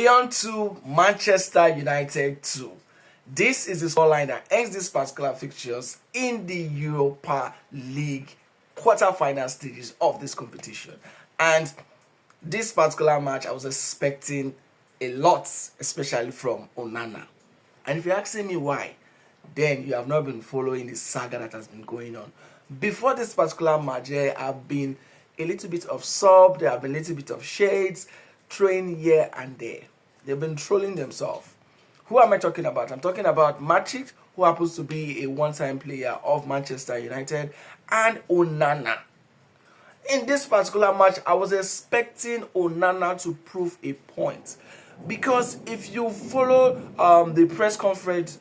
Lyon 2, Manchester United 2. This is the scoreline that ends this particular fixtures in the Europa League quarter-final stages of this competition. And this particular match, I was expecting a lot, especially from Onana. And if you're asking me why, then you have not been following the saga that has been going on. Before this particular match, there have been a little bit of sub, there have been a little bit of shades, throwing here and there. They've been trolling themselves. Who am I talking about? I'm talking about Matic, who happens to be a one-time player of Manchester United, and Onana. In this particular match, I was expecting Onana to prove a point. Because if you follow the press conference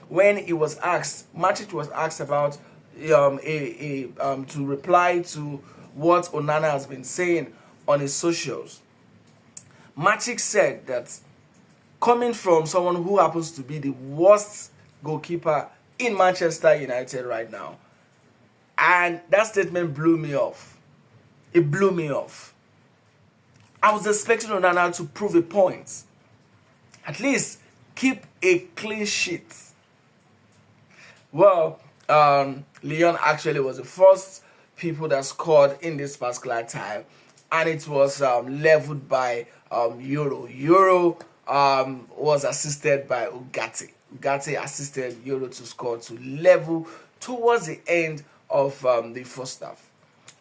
when it was asked, Matic was asked about to reply to what Onana has been saying on his socials. Matic said that coming from someone who happens to be the worst goalkeeper in Manchester United right now, and that statement blew me off. It blew me off. I was expecting Onana to prove a point. At least keep a clean sheet. Well, Lyon actually was the first people that scored in this particular time, and it was leveled by Euro. Euro was assisted by Ugarte. Ugarte assisted Euro to score to level towards the end of the first half.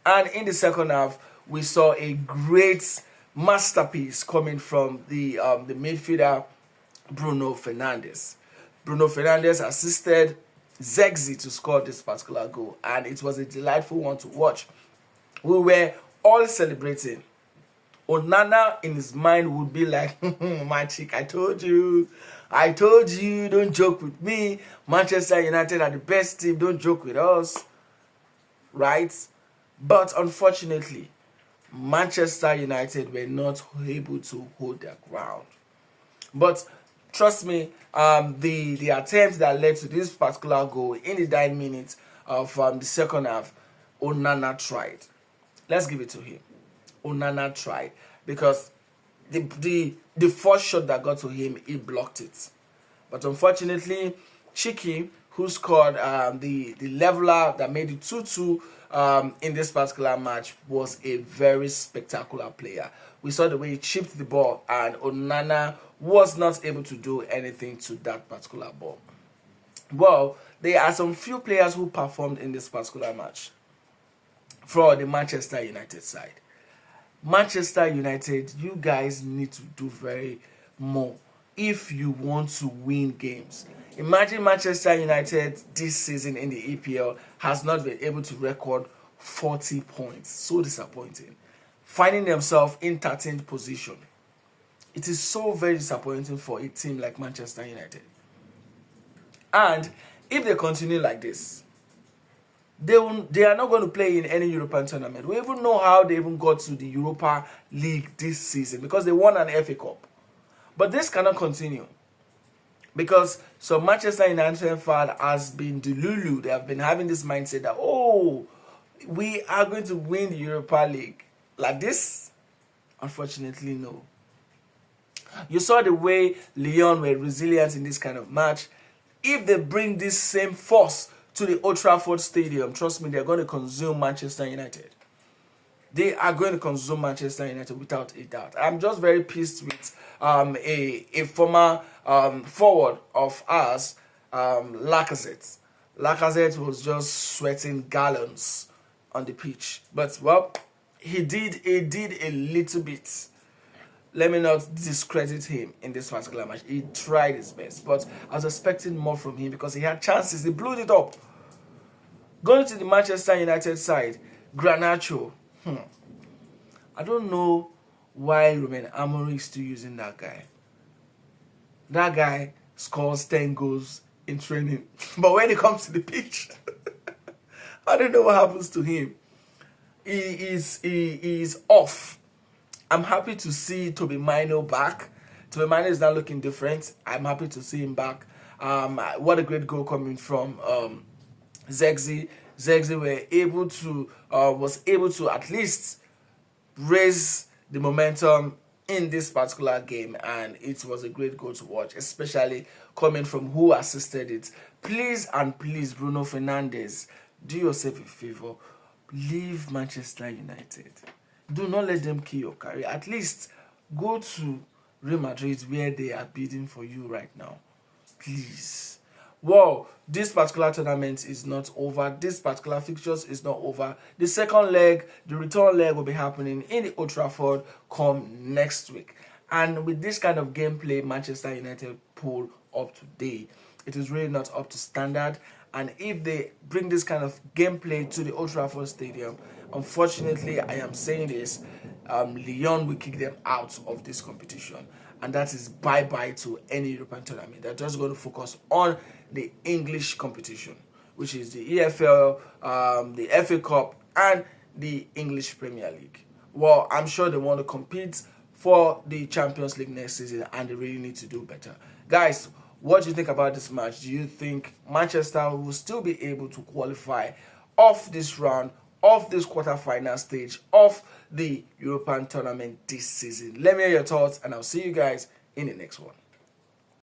And in the second half, we saw a great masterpiece coming from the midfielder Bruno Fernandes. Bruno Fernandes assisted Zexi to score this particular goal, and it was a delightful one to watch. We were all celebrating. Onana in his mind would be like, Magic, I told you, don't joke with me. Manchester United are the best team, don't joke with us. Right? But unfortunately, Manchester United were not able to hold their ground. But trust me, the attempt that led to this particular goal in the 9 minutes of the second half, Onana tried. Let's give it to him. Onana tried, because the first shot that got to him, he blocked it. But unfortunately, Chiki, who scored the leveler that made it 2-2 in this particular match, was a very spectacular player. We saw the way he chipped the ball, and Onana was not able to do anything to that particular ball. Well, there are some few players who performed in this particular match for the Manchester United side. Manchester United, you guys need to do very more if you want to win games. Imagine Manchester United this season in the EPL has not been able to record 40 points. So disappointing. Finding themselves in 13th position. It is so very disappointing for a team like Manchester United. And if they continue like this, they are not going to play in any European tournament. We even know how they even got to the Europa League this season, because they won an FA Cup. But this cannot continue, because some Manchester United fan has been delulu. They have been having this mindset that, oh, we are going to win the Europa League. Like this? Unfortunately, no. You saw the way Lyon were resilient in this kind of match. If they bring this same force to the Old Trafford Stadium, trust me, they're going to consume Manchester United. They are going to consume Manchester United without a doubt. I'm just very pissed with a former forward of ours, Lacazette. Lacazette was just sweating gallons on the pitch. But, well, he did a little bit. Let me not discredit him in this particular match. He tried his best, but I was expecting more from him because he had chances. He blew it up. Going to the Manchester United side, Garnacho. I don't know why Ruben Amorim is still using that guy. That guy scores 10 goals in training. But when it comes to the pitch, I don't know what happens to him. He is off. I'm happy to see Toby Mino back. Toby Mino is now looking different. I'm happy to see him back. What a great goal coming from Zexi. Zexi was able to at least raise the momentum in this particular game, and it was a great goal to watch, especially coming from who assisted it. Please and please, Bruno Fernandes, do yourself a favor. Leave Manchester United. Do not let them kill your career. At least go to Real Madrid where they are bidding for you right now. Please. Well, this particular tournament is not over. This particular fixtures is not over. The second leg, the return leg, will be happening in the Old Trafford come next week. And with this kind of gameplay Manchester United pull up today, it is really not up to standard. And if they bring this kind of gameplay to the Old Trafford Stadium, unfortunately, I am saying this, Lyon will kick them out of this competition. And that is bye-bye to any European tournament. They're just going to focus on the English competition, which is the EFL, the FA Cup, and the English Premier League. Well, I'm sure they want to compete for the Champions League next season, and they really need to do better. Guys, what do you think about this match? Do you think Manchester will still be able to qualify off this round, off this quarter-final stage of the European tournament this season? Let me hear your thoughts, and I'll see you guys in the next one.